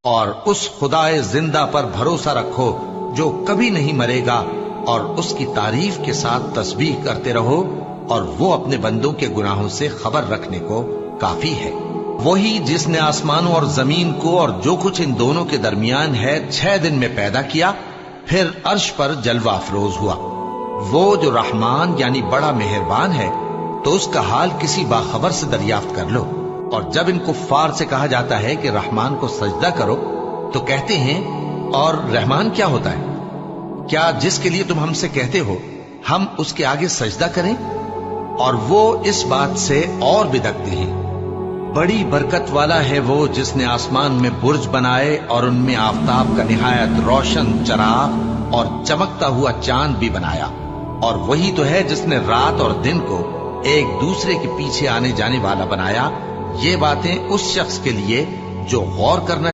और उस खुदाए जिंदा पर भरोसा रखो जो कभी नहीं मरेगा, और उसकी तारीफ के साथ तस्बीह करते रहो, और वो अपने बंदों के गुनाहों से खबर रखने को काफी है। वही जिसने आसमानों और जमीन को और जो कुछ इन दोनों के दरमियान है 6 दिन में पैदा किया, फिर अर्श पर जलवा अफरोज हुआ। वो जो रहमान यानी बड़ा मेहरबान है, तो उसका हाल किसी बाखबर से दरियाफ्त कर लो। और जब इन कुफ्फार से कहा जाता है कि रहमान को सजदा करो, तो कहते हैं, और रहमान क्या होता है? क्या जिसके लिए तुम हमसे कहते हो हम उसके आगे सजदा करें? और वो इस बात से और बिदकते हैं। बड़ी बरकत वाला है वो जिसने आसमान में बुर्ज बनाए और उनमें आफताब का निहायत रोशन चराग और चमकता हुआ चांद भी बनाया। और वही तो है जिसने रात और दिन को एक दूसरे के पीछे आने जाने वाला बनाया। ये बातें उस शख्स के लिए जो गौर करना